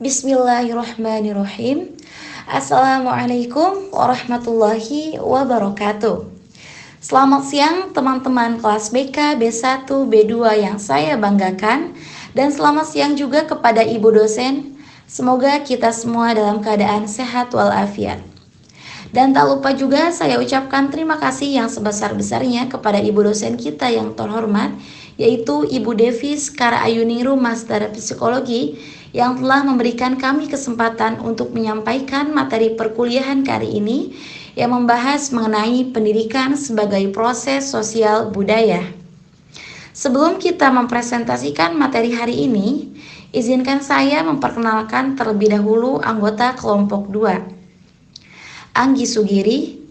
Bismillahirrahmanirrahim. Assalamualaikum warahmatullahi wabarakatuh. Selamat siang teman-teman kelas BK, B1, B2 yang saya banggakan. Dan selamat siang juga kepada Ibu dosen. Semoga kita semua dalam keadaan sehat walafiat. Dan tak lupa juga saya ucapkan terima kasih yang sebesar-besarnya kepada Ibu dosen kita yang terhormat, yaitu Ibu Devis Karaayuningrum, Master Psikologi, yang telah memberikan kami kesempatan untuk menyampaikan materi perkuliahan kali ini yang membahas mengenai pendidikan sebagai proses sosial budaya. Sebelum kita mempresentasikan materi hari ini, izinkan saya memperkenalkan terlebih dahulu anggota kelompok 2. Anggi Sugiri,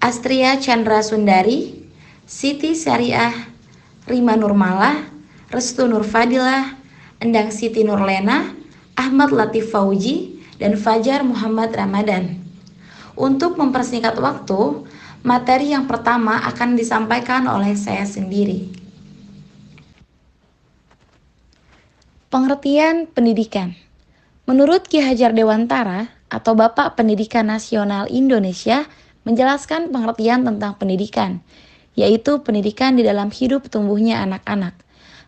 Astria Chandra Sundari, Siti Syariah, Rima Nurmalah, Restu Nurfadilah, Endang Siti Nurlena, Ahmad Latif Fauji, dan Fajar Muhammad Ramadan. Untuk mempersingkat waktu, materi yang pertama akan disampaikan oleh saya sendiri. Pengertian pendidikan. Menurut Ki Hajar Dewantara atau Bapak Pendidikan Nasional Indonesia menjelaskan pengertian tentang pendidikan, yaitu pendidikan di dalam hidup tumbuhnya anak-anak.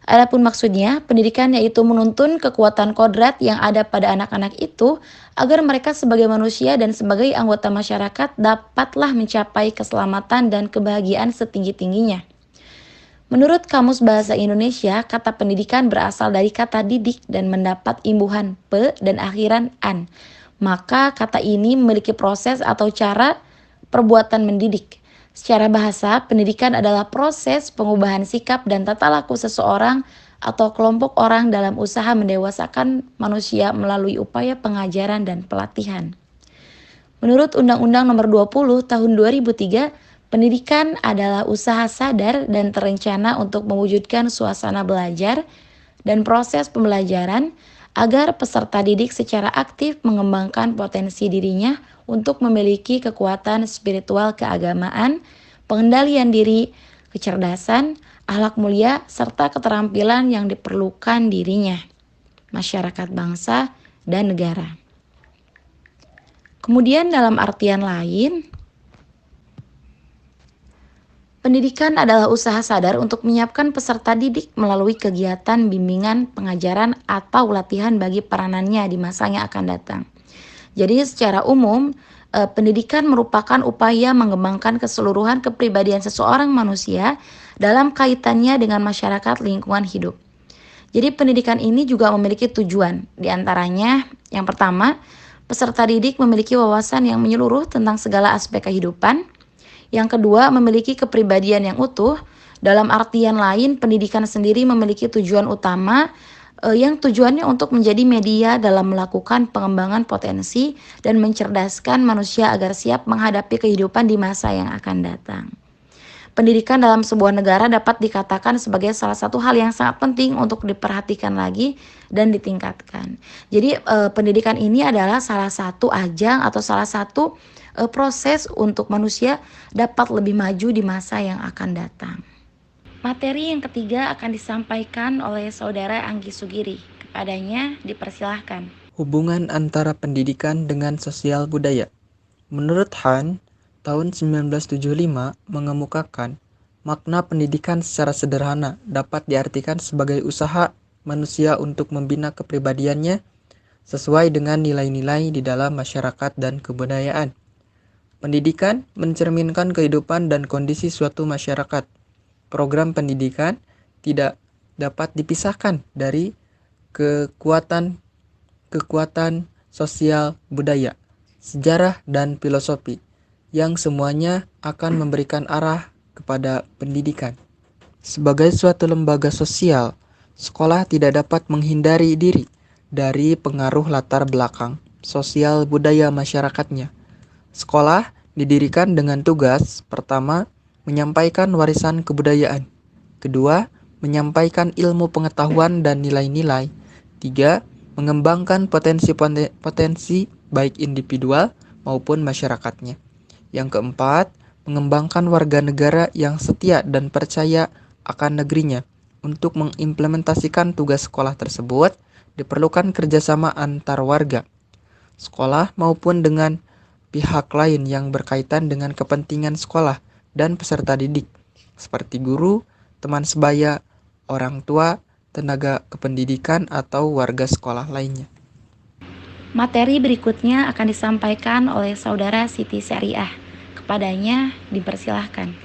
Adapun maksudnya, pendidikan yaitu menuntun kekuatan kodrat yang ada pada anak-anak itu agar mereka sebagai manusia dan sebagai anggota masyarakat dapatlah mencapai keselamatan dan kebahagiaan setinggi-tingginya. Menurut Kamus Bahasa Indonesia, kata pendidikan berasal dari kata didik dan mendapat imbuhan pe dan akhiran an. Maka kata ini memiliki proses atau cara perbuatan mendidik. Secara bahasa, pendidikan adalah proses pengubahan sikap dan tata laku seseorang atau kelompok orang dalam usaha mendewasakan manusia melalui upaya pengajaran dan pelatihan. Menurut Undang-Undang Nomor 20 Tahun 2003, pendidikan adalah usaha sadar dan terencana untuk mewujudkan suasana belajar dan proses pembelajaran agar peserta didik secara aktif mengembangkan potensi dirinya untuk memiliki kekuatan spiritual keagamaan, pengendalian diri, kecerdasan, akhlak mulia, serta keterampilan yang diperlukan dirinya, masyarakat bangsa, dan negara. Kemudian dalam artian lain, pendidikan adalah usaha sadar untuk menyiapkan peserta didik melalui kegiatan bimbingan, pengajaran, atau latihan bagi peranannya di masa yang akan datang. Jadi secara umum, pendidikan merupakan upaya mengembangkan keseluruhan kepribadian seseorang manusia dalam kaitannya dengan masyarakat lingkungan hidup. Jadi pendidikan ini juga memiliki tujuan, diantaranya yang pertama, peserta didik memiliki wawasan yang menyeluruh tentang segala aspek kehidupan. Yang kedua, memiliki kepribadian yang utuh. Dalam artian lain, pendidikan sendiri memiliki tujuan utama yang tujuannya untuk menjadi media dalam melakukan pengembangan potensi dan mencerdaskan manusia agar siap menghadapi kehidupan di masa yang akan datang. Pendidikan dalam sebuah negara dapat dikatakan sebagai salah satu hal yang sangat penting untuk diperhatikan lagi dan ditingkatkan. Jadi pendidikan ini adalah salah satu ajang atau salah satu proses untuk manusia dapat lebih maju di masa yang akan datang. Materi yang ketiga akan disampaikan oleh Saudara Anggi Sugiri. Kepadanya dipersilahkan. Hubungan antara pendidikan dengan sosial budaya. Menurut Han, tahun 1975 mengemukakan makna pendidikan secara sederhana dapat diartikan sebagai usaha manusia untuk membina kepribadiannya sesuai dengan nilai-nilai di dalam masyarakat dan kebudayaan. Pendidikan mencerminkan kehidupan dan kondisi suatu masyarakat. Program pendidikan tidak dapat dipisahkan dari kekuatan sosial budaya, sejarah, dan filosofi yang semuanya akan memberikan arah kepada pendidikan. Sebagai suatu lembaga sosial, sekolah tidak dapat menghindari diri dari pengaruh latar belakang sosial budaya masyarakatnya. Sekolah didirikan dengan tugas pertama, menyampaikan warisan kebudayaan. Kedua, menyampaikan ilmu pengetahuan dan nilai-nilai. Tiga, mengembangkan potensi baik individual maupun masyarakatnya. Yang keempat, mengembangkan warga negara yang setia dan percaya akan negerinya untuk mengimplementasikan tugas sekolah tersebut diperlukan kerjasama antar warga, sekolah maupun dengan pihak lain yang berkaitan dengan kepentingan sekolah dan peserta didik, seperti guru, teman sebaya, orang tua, tenaga kependidikan, atau warga sekolah lainnya. Materi berikutnya akan disampaikan oleh Saudara Siti Syariah. Kepadanya dipersilahkan.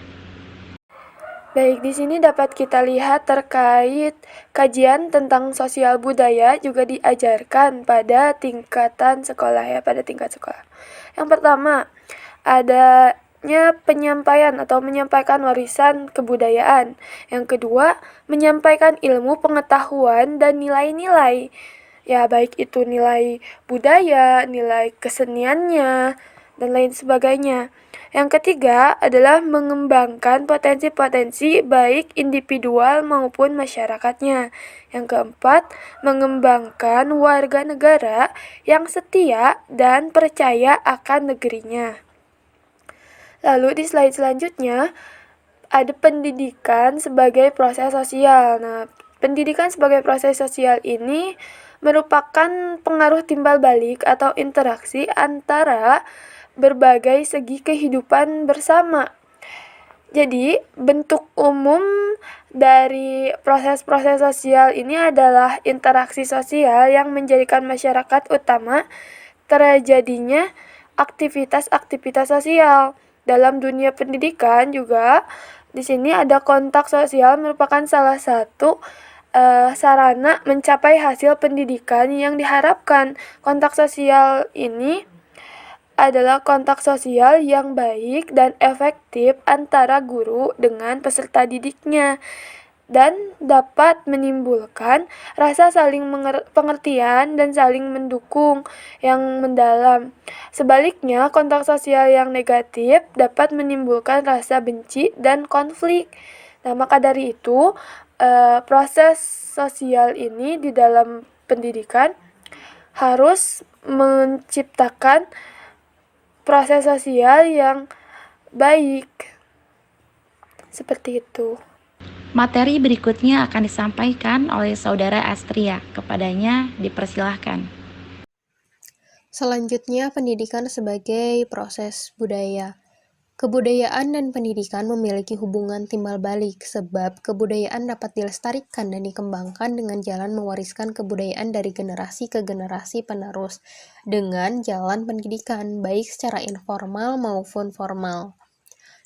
Baik, di sini dapat kita lihat terkait kajian tentang sosial budaya juga diajarkan pada tingkatan sekolah ya, pada tingkat sekolah. Yang pertama, adanya penyampaian atau menyampaikan warisan kebudayaan. Yang kedua, menyampaikan ilmu pengetahuan dan nilai-nilai. Ya, baik itu nilai budaya, nilai keseniannya, dan lain sebagainya. Yang ketiga adalah mengembangkan potensi-potensi baik individual maupun masyarakatnya. Yang keempat, mengembangkan warga negara yang setia dan percaya akan negerinya. Lalu di slide selanjutnya ada pendidikan sebagai proses sosial. Nah, pendidikan sebagai proses sosial ini merupakan pengaruh timbal balik atau interaksi antara berbagai segi kehidupan bersama. Jadi, bentuk umum dari proses-proses sosial ini adalah interaksi sosial yang menjadikan masyarakat utama terjadinya aktivitas-aktivitas sosial. Dalam dunia pendidikan juga, di sini ada kontak sosial merupakan salah satu sarana mencapai hasil pendidikan yang diharapkan. Kontak sosial ini adalah kontak sosial yang baik dan efektif antara guru dengan peserta didiknya dan dapat menimbulkan rasa saling pengertian dan saling mendukung yang mendalam. Sebaliknya, kontak sosial yang negatif dapat menimbulkan rasa benci dan konflik. Nah, maka dari itu, proses sosial ini di dalam pendidikan harus menciptakan proses sosial yang baik. Seperti itu. Materi berikutnya akan disampaikan oleh Saudara Astria. Kepadanya dipersilahkan. Selanjutnya, pendidikan sebagai proses budaya. Kebudayaan dan pendidikan memiliki hubungan timbal balik, sebab kebudayaan dapat dilestarikan dan dikembangkan dengan jalan mewariskan kebudayaan dari generasi ke generasi penerus, dengan jalan pendidikan, baik secara informal maupun formal.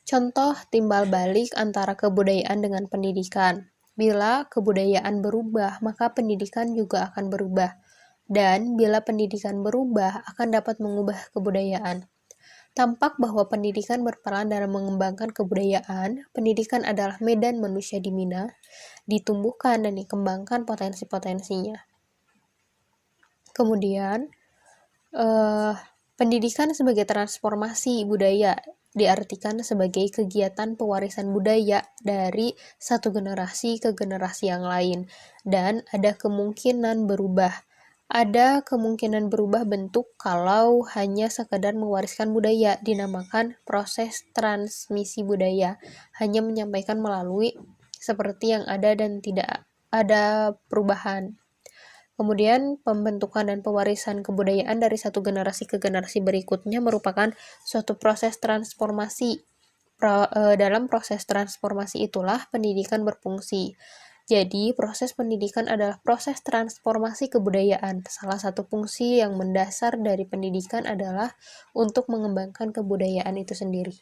Contoh timbal balik antara kebudayaan dengan pendidikan. Bila kebudayaan berubah, maka pendidikan juga akan berubah. Dan bila pendidikan berubah, akan dapat mengubah kebudayaan. Tampak bahwa pendidikan berperan dalam mengembangkan kebudayaan. Pendidikan adalah medan manusia dibina, ditumbuhkan, dan dikembangkan potensi-potensinya. Kemudian, pendidikan sebagai transformasi budaya diartikan sebagai kegiatan pewarisan budaya dari satu generasi ke generasi yang lain, dan ada kemungkinan berubah. Ada kemungkinan berubah bentuk kalau hanya sekadar mewariskan budaya, dinamakan proses transmisi budaya, hanya menyampaikan melalui seperti yang ada dan tidak ada perubahan. Kemudian pembentukan dan pewarisan kebudayaan dari satu generasi ke generasi berikutnya merupakan suatu proses transformasi. Dalam proses transformasi itulah pendidikan berfungsi. Jadi, proses pendidikan adalah proses transformasi kebudayaan. Salah satu fungsi yang mendasar dari pendidikan adalah untuk mengembangkan kebudayaan itu sendiri.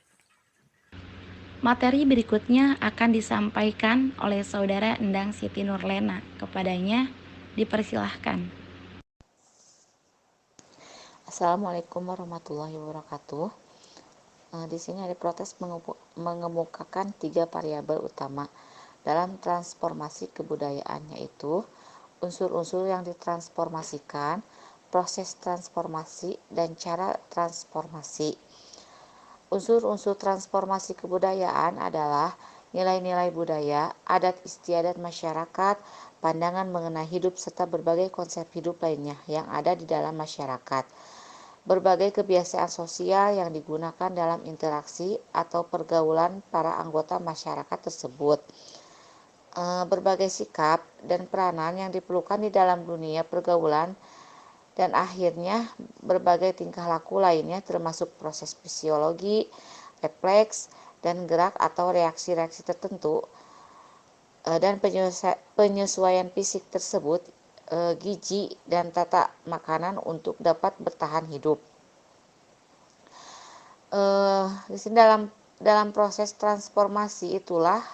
Materi berikutnya akan disampaikan oleh Saudara Endang Siti Nurlena. Kepadanya dipersilahkan. Assalamualaikum warahmatullahi wabarakatuh. Di sini ada proses mengemukakan 3 variabel utama dalam transformasi kebudayaan, yaitu unsur-unsur yang ditransformasikan, proses transformasi, dan cara transformasi. Unsur-unsur transformasi kebudayaan adalah nilai-nilai budaya, adat istiadat masyarakat, pandangan mengenai hidup, serta berbagai konsep hidup lainnya yang ada di dalam masyarakat. Berbagai kebiasaan sosial yang digunakan dalam interaksi atau pergaulan para anggota masyarakat tersebut. berbagai sikap dan peranan yang diperlukan di dalam dunia pergaulan, dan akhirnya berbagai tingkah laku lainnya termasuk proses fisiologi, refleks, dan gerak atau reaksi-reaksi tertentu, dan penyesuaian fisik tersebut, gizi dan tata makanan untuk dapat bertahan hidup. Di sini dalam proses transformasi itulah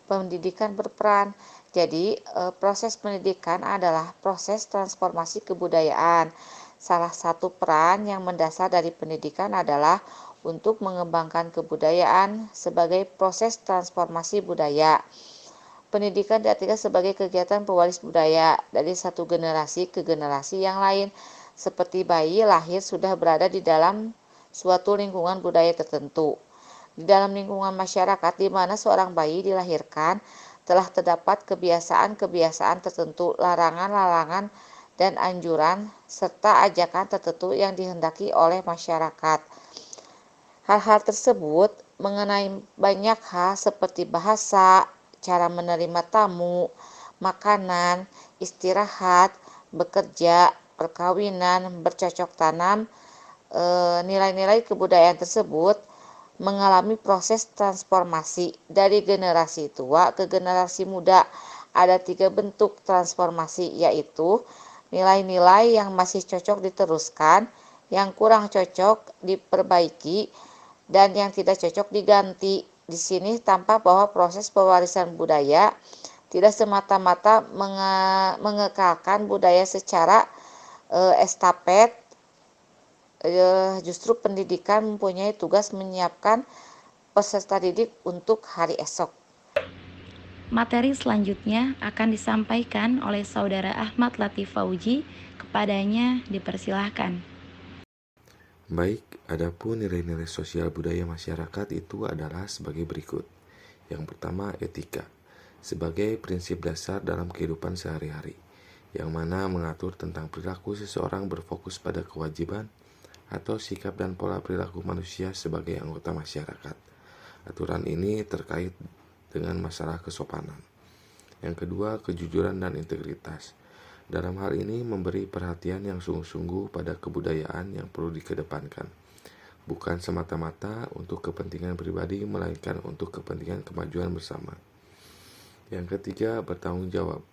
pendidikan berperan. Jadi, proses pendidikan adalah proses transformasi kebudayaan. Salah satu peran yang mendasar dari pendidikan adalah untuk mengembangkan kebudayaan sebagai proses transformasi budaya. Pendidikan diartikan sebagai kegiatan pewaris budaya dari satu generasi ke generasi yang lain, seperti bayi lahir sudah berada di dalam suatu lingkungan budaya tertentu. Di dalam lingkungan masyarakat di mana seorang bayi dilahirkan, telah terdapat kebiasaan-kebiasaan tertentu, larangan-larangan, dan anjuran, serta ajakan tertentu yang dihendaki oleh masyarakat. Hal-hal tersebut mengenai banyak hal seperti bahasa, cara menerima tamu, makanan, istirahat, bekerja, perkawinan, bercocok tanam. Nilai-nilai kebudayaan tersebut mengalami proses transformasi dari generasi tua ke generasi muda. Ada 3 bentuk transformasi, yaitu nilai-nilai yang masih cocok diteruskan, yang kurang cocok diperbaiki, dan yang tidak cocok diganti. Di sini tampak bahwa proses pewarisan budaya tidak semata-mata mengekalkan budaya secara estafet. Justru pendidikan mempunyai tugas menyiapkan peserta didik untuk hari esok. Materi selanjutnya akan disampaikan oleh Saudara Ahmad Latif Fauji. Kepadanya dipersilahkan. Baik, adapun nilai-nilai sosial budaya masyarakat itu adalah sebagai berikut. Yang pertama, etika, sebagai prinsip dasar dalam kehidupan sehari-hari, yang mana mengatur tentang perilaku seseorang berfokus pada kewajiban atau sikap dan pola perilaku manusia sebagai anggota masyarakat. Aturan ini terkait dengan masalah kesopanan. Yang kedua, kejujuran dan integritas. Dalam hal ini memberi perhatian yang sungguh-sungguh pada kebudayaan yang perlu dikedepankan, bukan semata-mata untuk kepentingan pribadi, melainkan untuk kepentingan kemajuan bersama. Yang ketiga, bertanggung jawab.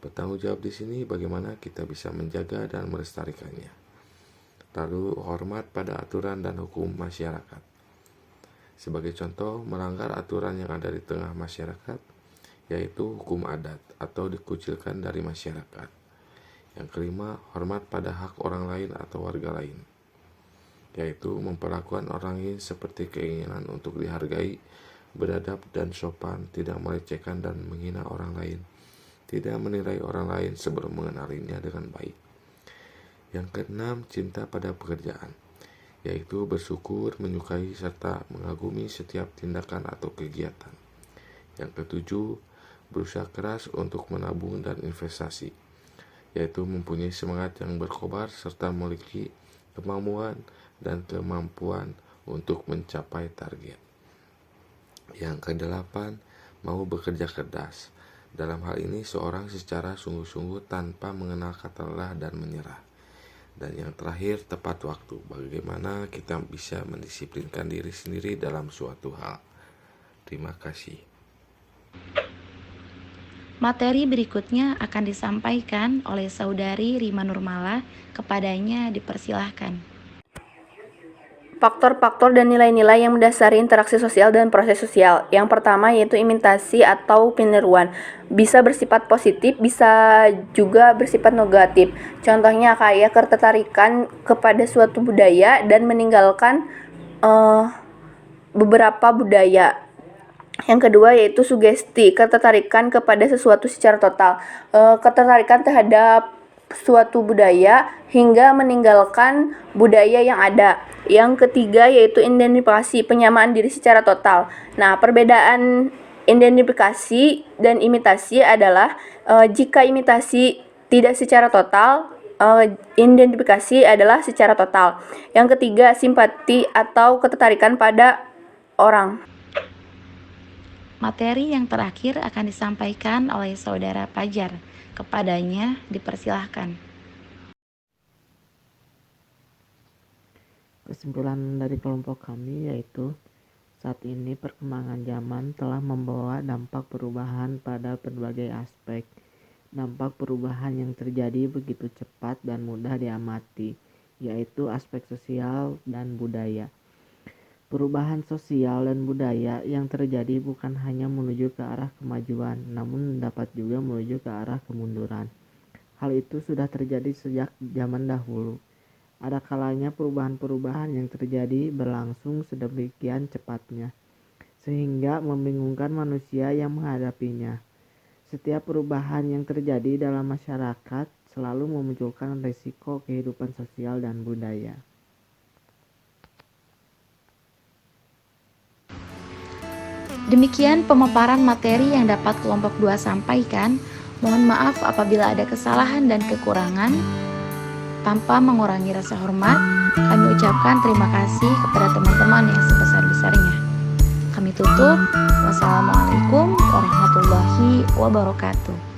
Bertanggung jawab di sini bagaimana kita bisa menjaga dan melestarikannya. Lalu, hormat pada aturan dan hukum masyarakat. Sebagai contoh, melanggar aturan yang ada di tengah masyarakat, yaitu hukum adat atau dikucilkan dari masyarakat. Yang kelima, hormat pada hak orang lain atau warga lain, yaitu memperlakukan orang lain seperti keinginan untuk dihargai, beradab dan sopan, tidak melecehkan dan menghina orang lain, tidak menilai orang lain sebelum mengenalinya dengan baik. Yang keenam, cinta pada pekerjaan, yaitu bersyukur, menyukai, serta mengagumi setiap tindakan atau kegiatan. Yang ketujuh, berusaha keras untuk menabung dan investasi, yaitu mempunyai semangat yang berkobar serta memiliki kemampuan dan kemampuan untuk mencapai target. Yang kedelapan, mau bekerja keras. Dalam hal ini seorang secara sungguh-sungguh tanpa mengenal kata lelah dan menyerah. Dan yang terakhir, tepat waktu. Bagaimana kita bisa mendisiplinkan diri sendiri dalam suatu hal. Terima kasih. Materi berikutnya akan disampaikan oleh Saudari Rima Nurmala. Kepadanya dipersilahkan. Faktor-faktor dan nilai-nilai yang mendasari interaksi sosial dan proses sosial. Yang pertama yaitu imitasi atau peniruan. Bisa bersifat positif, bisa juga bersifat negatif. Contohnya kayak ketertarikan kepada suatu budaya dan meninggalkan beberapa budaya. Yang kedua yaitu sugesti, ketertarikan kepada sesuatu secara total. Ketertarikan terhadap suatu budaya hingga meninggalkan budaya yang ada. Yang ketiga yaitu identifikasi, penyamaan diri secara total. Nah, perbedaan identifikasi dan imitasi adalah jika imitasi tidak secara total, identifikasi adalah secara total. Yang ketiga, simpati atau ketertarikan pada orang. Materi yang terakhir akan disampaikan oleh Saudara Pajar. Kepadanya dipersilahkan. Kesimpulan dari kelompok kami yaitu saat ini perkembangan zaman telah membawa dampak perubahan pada berbagai aspek. Dampak perubahan yang terjadi begitu cepat dan mudah diamati, yaitu aspek sosial dan budaya. Perubahan sosial dan budaya yang terjadi bukan hanya menuju ke arah kemajuan, namun dapat juga menuju ke arah kemunduran. Hal itu sudah terjadi sejak zaman dahulu. Ada kalanya perubahan-perubahan yang terjadi berlangsung sedemikian cepatnya, sehingga membingungkan manusia yang menghadapinya. Setiap perubahan yang terjadi dalam masyarakat selalu memunculkan risiko kehidupan sosial dan budaya. Demikian pemaparan materi yang dapat kelompok 2 sampaikan. Mohon maaf apabila ada kesalahan dan kekurangan. Tanpa mengurangi rasa hormat, kami ucapkan terima kasih kepada teman-teman yang sebesar-besarnya. Kami tutup. Wassalamualaikum warahmatullahi wabarakatuh.